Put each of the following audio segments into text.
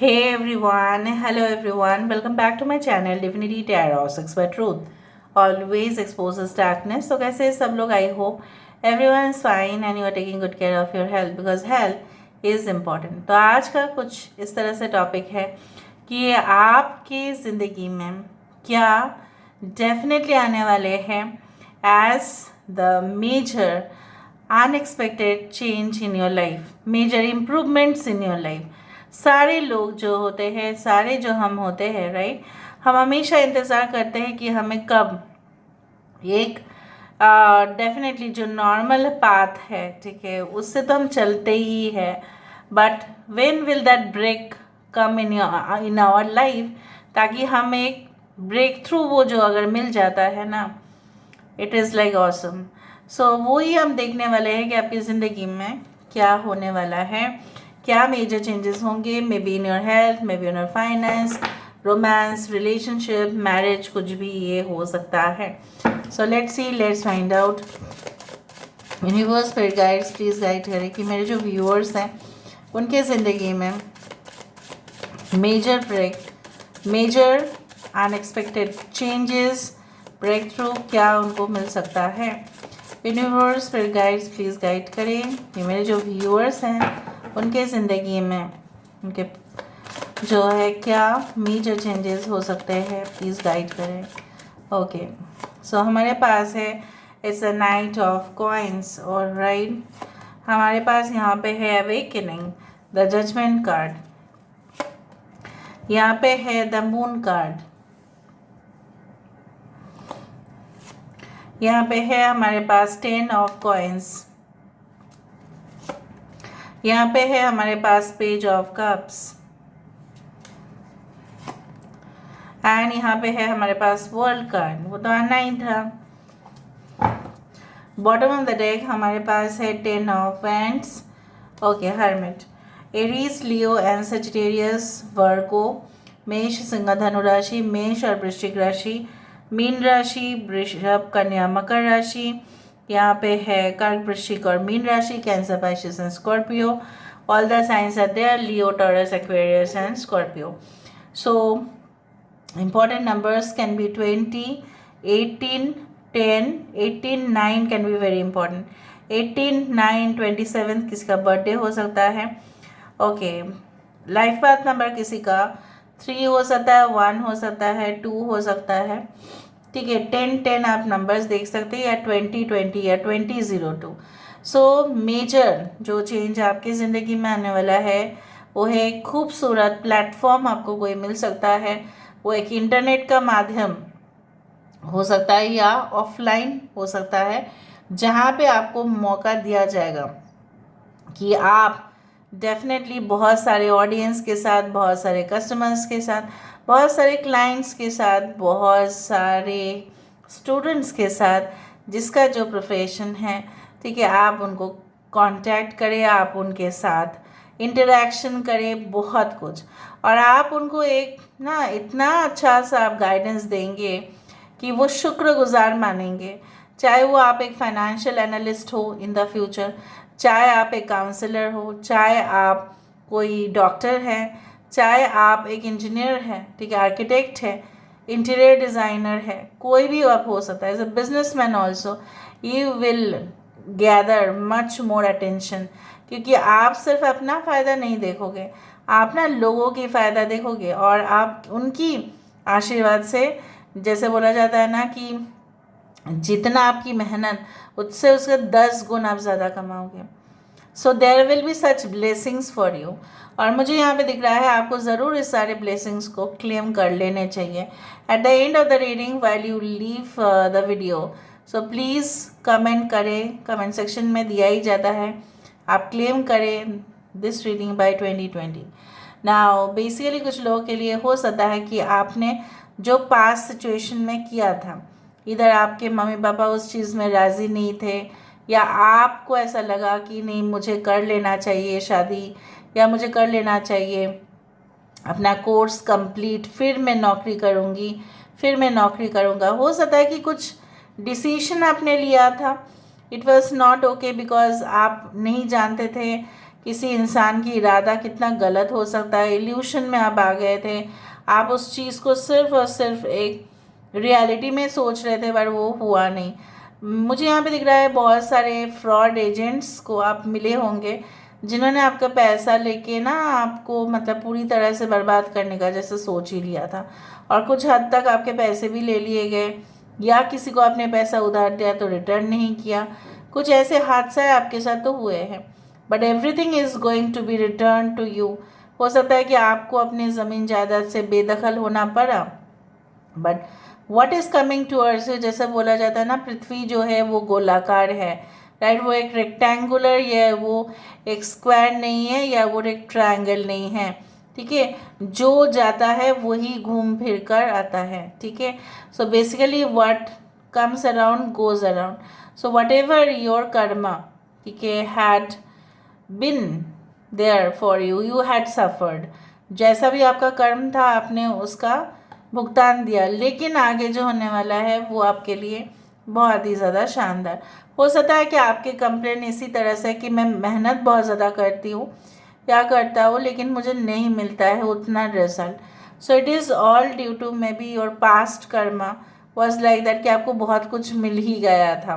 Hey everyone, hello everyone, welcome back to my channel Divinity Tarot 6 by Truth always exposes darkness. तो कैसे हैं सब लोग? I hope everyone is fine and you are taking good care of your health because health is important. तो आज का कुछ इस तरह से टॉपिक है कि आपकी ज़िंदगी में क्या डेफिनेटली आने वाले हैं as the major unexpected change in your life, major improvements in your life. सारे लोग जो होते हैं, सारे जो हम होते हैं, राइट, हम हमेशा इंतज़ार करते हैं कि हमें कब एक डेफिनेटली जो नॉर्मल पाथ है, ठीक है, उससे तो हम चलते ही है, but when will that break come in our life, ताकि हम एक ब्रेक थ्रू वो जो अगर मिल जाता है ना, इट इज़ लाइक ऑसम. सो वही हम देखने वाले हैं कि आपकी ज़िंदगी में क्या होने वाला है, क्या मेजर चेंजेस होंगे, maybe in your health, maybe in your finance, romance, relationship, marriage, कुछ भी ये हो सकता है. So let's see, let's find out. Universe spirit guides please guide करें कि मेरे जो व्यूअर्स हैं उनके ज़िंदगी में major break, major unexpected changes, breakthrough क्या उनको मिल सकता है. Universe spirit guides please guide करें कि मेरे जो व्यूअर्स हैं उनके ज़िंदगी में उनके जो है क्या मेजर चेंजेस हो सकते हैं, प्लीज़ गाइड करें. ओके, सो हमारे पास है it's a night of coins. और राइट, हमारे पास यहाँ पे है अवेकनिंग, द जजमेंट कार्ड. यहाँ पे है द मून कार्ड. यहाँ पे है हमारे पास 10 ऑफ कॉइन्स. यहाँ पे है हमारे पास पेज ऑफ कप्स. एंड यहाँ पे है हमारे पास वर्ल्ड कार्ड, वो तो आना ही था. बॉटम ऑफ द डेक हमारे पास है 10 of wands. Okay, hermit. Aries, Leo and Sagittarius, Virgo, मेष, सिंह, धनु राशि, मेष और वृश्चिक राशि, मीन राशि, वृषभ, कन्या, मकर राशि. यहाँ पे है कर्क, वृश्चिक और मीन राशि, Cancer, Pisces and Scorpio. All the signs are there, Leo, Taurus, Aquarius and Scorpio. So important numbers can be 20, 18, 10, 18, 9 can be very important. 18, 9, 27 किसी का बर्थडे हो सकता है. ओके, लाइफ पाथ नंबर किसी का 3 हो सकता है, 1 हो सकता है, 2 हो सकता है, ठीक है. 10, 10 आप नंबर्स देख सकते हैं, या 20, 20 या 2002. सो मेजर जो चेंज आपकी ज़िंदगी में आने वाला है वो है एक खूबसूरत प्लेटफॉर्म आपको कोई मिल सकता है. वो एक इंटरनेट का माध्यम हो सकता है या ऑफलाइन हो सकता है, जहाँ पे आपको मौका दिया जाएगा कि आप डेफिनेटली बहुत सारे ऑडियंस के साथ, बहुत सारे कस्टमर्स के साथ, बहुत सारे क्लाइंट्स के साथ, बहुत सारे स्टूडेंट्स के साथ, जिसका जो प्रोफेशन है, ठीक है, आप उनको कांटेक्ट करें, आप उनके साथ इंटरेक्शन करें, बहुत कुछ. और आप उनको एक ना इतना अच्छा सा आप गाइडेंस देंगे कि वो शुक्रगुजार मानेंगे. चाहे वो आप एक फाइनेंशियल एनालिस्ट हो इन द फ्यूचर, चाहे आप एक काउंसलर हो, चाहे आप कोई डॉक्टर हैं, चाहे आप एक इंजीनियर हैं, ठीक है, आर्किटेक्ट है, इंटीरियर डिज़ाइनर है, कोई भी आप हो सकता है. As a businessman also you will gather much more attention, क्योंकि आप सिर्फ अपना फ़ायदा नहीं देखोगे, आप ना लोगों की फ़ायदा देखोगे, और आप उनकी आशीर्वाद से, जैसे बोला जाता है ना कि जितना आपकी मेहनत उससे उसके 10 गुण आप ज़्यादा कमाओगे. So there will be such blessings for you. और मुझे यहाँ पे दिख रहा है आपको ज़रूर इस सारे ब्लेसिंग्स को क्लेम कर लेने चाहिए at the end of the reading while you leave the video. So please comment करें, कमेंट सेक्शन में दिया ही जाता है, आप क्लेम करें this reading by 2020. Now basically कुछ लोगों के लिए हो सकता है कि आपने जो पास्ट सिचुएशन में किया था, इधर आपके मम्मी पापा उस चीज़ में राज़ी नहीं थे, या आपको ऐसा लगा कि नहीं मुझे कर लेना चाहिए शादी, या मुझे कर लेना चाहिए अपना कोर्स कंप्लीट, फिर मैं नौकरी करूँगी, फिर मैं नौकरी करूँगा. हो सकता है कि कुछ डिसीजन आपने लिया था, it was not okay because आप नहीं जानते थे किसी इंसान की इरादा कितना गलत हो सकता है। इल्यूशन में आप आ गए थे, आप उस चीज़ को सिर्फ और सिर्फ एक रियलिटी में सोच रहे थे, पर वो हुआ नहीं। मुझे यहाँ पे दिख रहा है बहुत सारे फ्रॉड एजेंट्स को आप मिले होंगे, जिन्होंने आपका पैसा लेके ना आपको मतलब पूरी तरह से बर्बाद करने का जैसे सोच ही लिया था, और कुछ हद तक आपके पैसे भी ले लिए गए, या किसी को आपने पैसा उधार दिया तो रिटर्न नहीं किया। कुछ ऐसे हादसे आपके साथ तो हुए हैं, but everything is going to be return to you. हो सकता है कि आपको अपनी ज़मीन जायदाद से बेदखल होना पड़ा, but what is coming towards you, जैसे बोला जाता है ना, पृथ्वी जो है वो गोलाकार है, राइट। वो एक रेक्टेंगुलर या वो एक स्क्वायर नहीं है, या वो एक ट्रायंगल नहीं है, ठीक है। जो जाता है वही घूम फिर कर आता है, ठीक है। So basically what comes around goes around. So whatever your karma, ठीक है, had been there for you, you had suffered. जैसा भी आपका कर्म था आपने उसका भुगतान दिया, लेकिन आगे जो होने वाला है वो आपके लिए बहुत ही ज़्यादा शानदार। हो सकता है कि आपके कंप्लेन इसी तरह से कि मैं मेहनत बहुत ज़्यादा करती हूँ या करता हूँ, लेकिन मुझे नहीं मिलता है उतना result. So it is all due to maybe your past karma was like that, कि आपको बहुत कुछ मिल ही गया था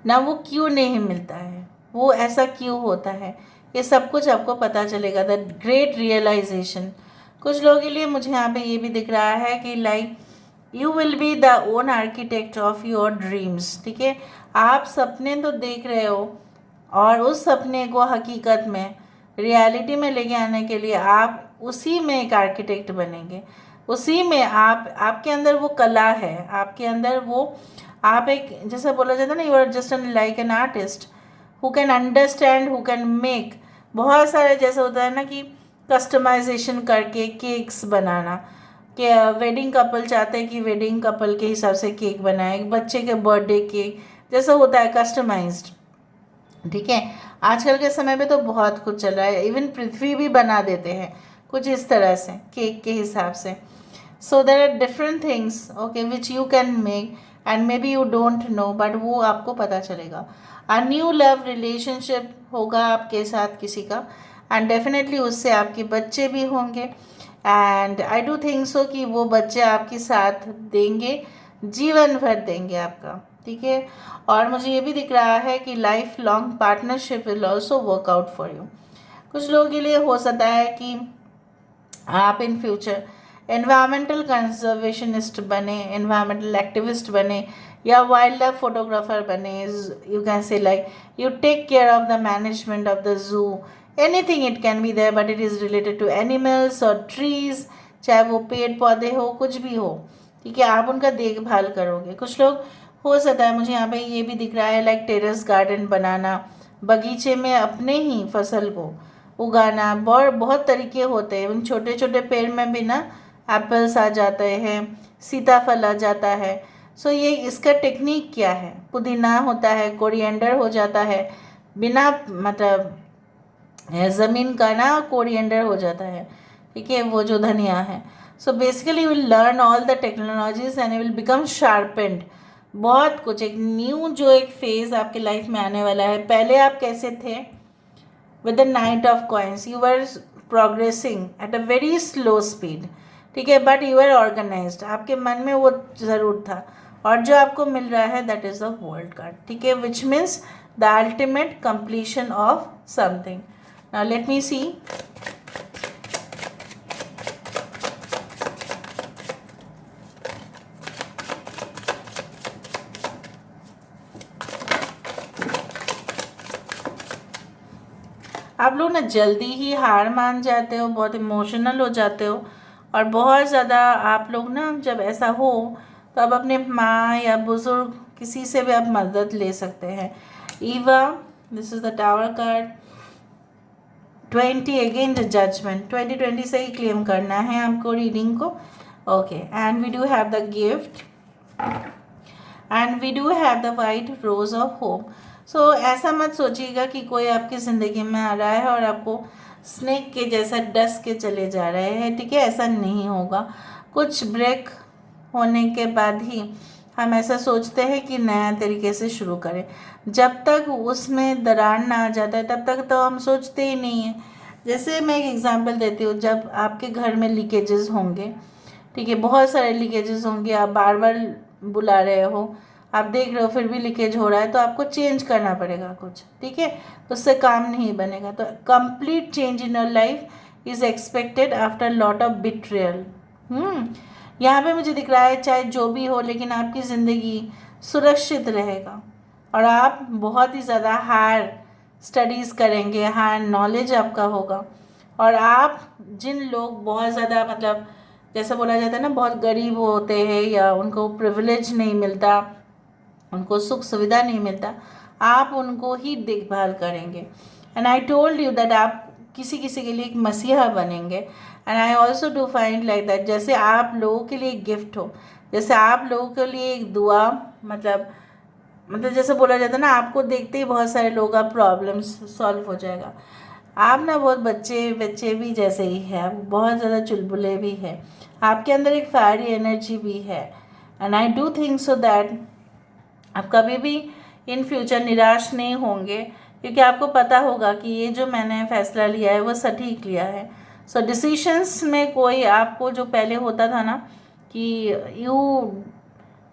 ना, वो क्यों नहीं मिलता है, वो ऐसा क्यों होता है, ये सब कुछ आपको पता चलेगा। The great realization. कुछ लोगों के लिए मुझे यहाँ पे ये भी दिख रहा है कि like you will be the own architect of your dreams, ठीक है। आप सपने तो देख रहे हो, और उस सपने को हकीकत में रियलिटी में लेके आने के लिए आप उसी में एक आर्किटेक्ट बनेंगे। उसी में आपके अंदर वो कला है, आपके अंदर वो आप एक, जैसे बोला जाता है ना, you are just an like an artist who can understand, who can make. बहुत सारे जैसे होता है ना कि कस्टमाइजेशन करके केक्स बनाना, कि वेडिंग कपल चाहते हैं कि वेडिंग कपल के हिसाब से केक बनाए, बच्चे के बर्थडे केक जैसा होता है कस्टमाइज्ड, ठीक है। आजकल के समय पे तो बहुत कुछ चल रहा है, इवन पृथ्वी भी बना देते हैं कुछ इस तरह से केक के हिसाब से। So there are different things, okay, which you can make and maybe you don't know, but वो आपको पता चलेगा। अ न्यू लव रिलेशनशिप होगा आपके साथ किसी का, एंड डेफिनेटली उससे आपके बच्चे भी होंगे, एंड आई डू थिंक सो कि वो बच्चे आपके साथ देंगे, जीवन भर देंगे आपका, ठीक है। और मुझे ये भी दिख रहा है कि lifelong partnership will also work out for you. कुछ लोगों के लिए हो सकता है कि आप इन फ्यूचर एनवायरमेंटल कंजर्वेशनिस्ट बने, एनवायरमेंटल एक्टिविस्ट बने, या वाइल्ड लाइफ फोटोग्राफर बने। You can say like you take care of the management of the zoo, anything it can be there, but it is related to animals और trees, चाहे वो पेड़ पौधे हो, कुछ भी हो, ठीक है, आप उनका देखभाल करोगे। कुछ लोग हो सकता है, मुझे यहाँ पे ये भी दिख रहा है लाइक टेरेस गार्डन बनाना, बगीचे में अपने ही फसल को उगाना। बहुत बहुत तरीके होते हैं, उन छोटे छोटे पेड़ में भी ना एप्पल्स आ जाते हैं, सीताफल आ जाता है। सो ये इसका टेक्निक क्या है, पुदीना होता है, कोरिएंडर हो जाता है, बिना मतलब ज़मीन का ना कोरिएंडर हो जाता है, ठीक है, वो जो धनिया है। So basically you will learn all the technologies and you will become sharpened. बहुत कुछ एक न्यू जो एक फेज़ आपके लाइफ में आने वाला है। पहले आप कैसे थे, with the Knight of Coins you are progressing at a very slow speed, ठीक है, बट यू आर ऑर्गेनाइज्ड, आपके मन में वो ज़रूर था, और जो आपको मिल रहा है that is the world card, ठीक है, which means the ultimate completion of something. Now let me see. आप लोग ना जल्दी ही हार मान जाते हो, बहुत इमोशनल हो जाते हो, और बहुत ज़्यादा आप लोग ना जब ऐसा हो तो आप अपने माँ या बुज़ुर्ग किसी से भी आप मदद ले सकते हैं। ईवा, this is the tower card. 20 again the judgement, 2020 से ही क्लेम करना है आपको रीडिंग को, okay. And we do have the gift, and we do have the white rose of hope. So ऐसा मत सोचिएगा कि कोई आपकी ज़िंदगी में आ रहा है और आपको स्नेक के जैसा डस के चले जा रहे हैं, ठीक है, ऐसा नहीं होगा। कुछ ब्रेक होने के बाद ही हम ऐसा सोचते हैं कि नया तरीके से शुरू करें। जब तक उसमें दरार ना आ जाता है तब तक तो हम सोचते ही नहीं हैं। जैसे मैं एक एग्जांपल देती हूँ, जब आपके घर में लीकेजेस होंगे, ठीक है, बहुत सारे लीकेजेस होंगे, आप बार बार बुला रहे हो, आप देख रहे हो फिर भी लीकेज हो रहा है, तो आपको चेंज करना पड़ेगा कुछ, ठीक है, उससे काम नहीं बनेगा। तो complete change in your life is expected after lot of betrayal. यहाँ पे मुझे दिख रहा है चाहे जो भी हो, लेकिन आपकी ज़िंदगी सुरक्षित रहेगा और आप बहुत ही ज़्यादा हायर स्टडीज़ करेंगे, हायर नॉलेज आपका होगा। और आप जिन लोग बहुत ज़्यादा मतलब जैसा बोला जाता है ना, बहुत गरीब होते हैं या उनको प्रिविलेज नहीं मिलता, उनको सुख सुविधा नहीं मिलता, आप उनको ही देखभाल करेंगे। And I told you that आप किसी किसी के लिए एक मसीहा बनेंगे। And I also do find like that, जैसे आप लोगों के लिए एक गिफ्ट हो, जैसे आप लोगों के लिए एक दुआ, मतलब जैसे बोला जाता है ना, आपको देखते ही बहुत सारे लोगों का प्रॉब्लम्स सॉल्व हो जाएगा। आप ना बहुत बच्चे बच्चे भी जैसे ही है, आप बहुत ज़्यादा चुलबुले भी है, आपके अंदर एक फायरी एनर्जी भी है। And I do think so that आप कभी भी इन फ्यूचर निराश नहीं होंगे, क्योंकि आपको पता होगा कि ये जो मैंने फ़ैसला लिया है वो सटीक लिया है। सो डिसीशंस में कोई आपको जो पहले होता था ना कि you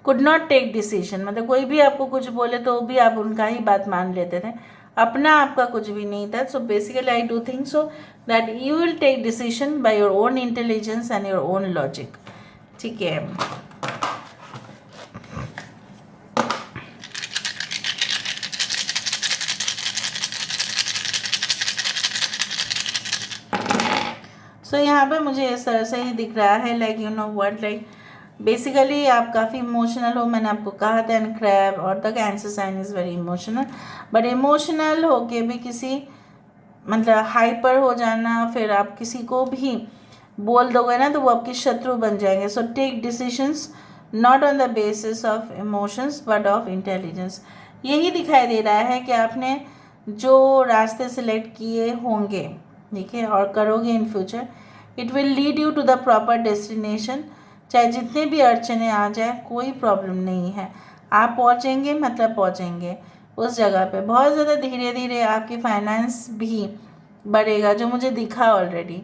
could not take decision, मतलब कोई भी आपको कुछ बोले तो भी आप उनका ही बात मान लेते थे, अपना आपका कुछ भी नहीं था। So basically I do think so that you will take decision by your own intelligence and your own logic, ठीक है। सो यहाँ पे मुझे इस तरह से ही दिख रहा है, like you know what, like basically आप काफ़ी इमोशनल हो, मैंने आपको कहा था। एंड क्रैब और the Cancer sign is very emotional, but emotional होके भी किसी मतलब हाइपर हो जाना, फिर आप किसी को भी बोल दोगे ना तो वो आपके शत्रु बन जाएंगे। So take decisions not on the basis of emotions but of intelligence. यही दिखाई दे रहा है कि आपने जो रास्ते सिलेक्ट किए होंगे, ठीक है, और करोगे in future, it will lead you to the proper destination. चाहे जितने भी अड़चने आ जाए कोई प्रॉब्लम नहीं है, आप पहुँचेंगे, मतलब पहुँचेंगे उस जगह पे। बहुत ज़्यादा धीरे धीरे आपकी फाइनेंस भी बढ़ेगा, जो मुझे दिखा ऑलरेडी,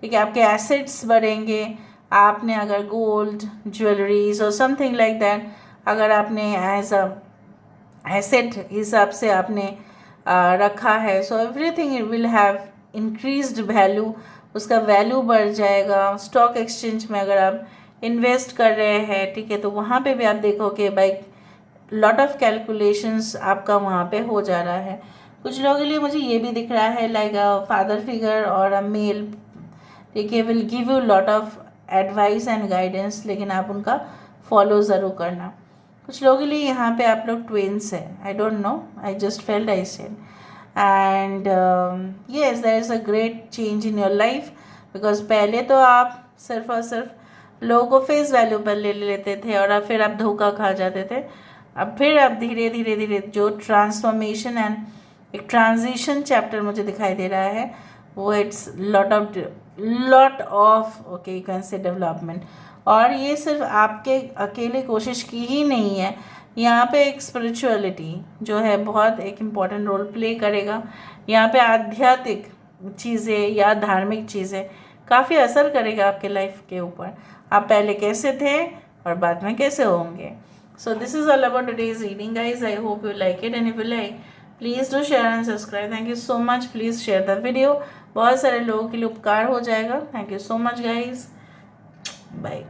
ठीक है, आपके एसेट्स बढ़ेंगे। आपने अगर गोल्ड ज्वेलरीज और समथिंग लाइक दैट अगर आपने एज अ एसेट हिसाब से आपने रखा है, so everything will have increased value, उसका वैल्यू बढ़ जाएगा। स्टॉक एक्सचेंज में अगर आप इन्वेस्ट कर रहे हैं, ठीक है, तो वहाँ पे भी आप देखोगे भाई लॉट ऑफ कैलकुलेशंस आपका वहाँ पे हो जा रहा है। कुछ लोगों के लिए मुझे ये भी दिख रहा है लाइक अ फादर फिगर और अ मेल, ठीक है, will give you lot of advice and guidance, लेकिन आप उनका फॉलो ज़रूर करना। कुछ लोगों के लिए यहाँ पे आप लोग ट्विन्स हैं, I don't know, I just felt I said. And yes, there is a great change in your life, because पहले तो आप सिर्फ और सिर्फ लोगों को फेस वैल्यू पर ले लेते थे और फिर आप धोखा खा जाते थे। अब फिर आप धीरे धीरे धीरे जो ट्रांसफॉर्मेशन एंड एक ट्रांजिशन चैप्टर मुझे दिखाई दे रहा है, वो it's lot of okay you can से डेवलपमेंट। और ये सिर्फ आपके अकेले कोशिश की ही नहीं है, यहाँ पे एक स्पिरिचुअलिटी जो है बहुत एक इम्पॉर्टेंट रोल प्ले करेगा। यहाँ पे आध्यात्मिक चीज़ें या धार्मिक चीज़ें काफ़ी असर करेगा आपके लाइफ के ऊपर, आप पहले कैसे थे और बाद में कैसे होंगे। So this is all about today's reading, guys. I hope you like it, and if you like, please do share and subscribe. Thank you so much. Please share the video. बहुत सारे लोगों के लिए उपकार हो जाएगा. Thank you so much, guys. Bye.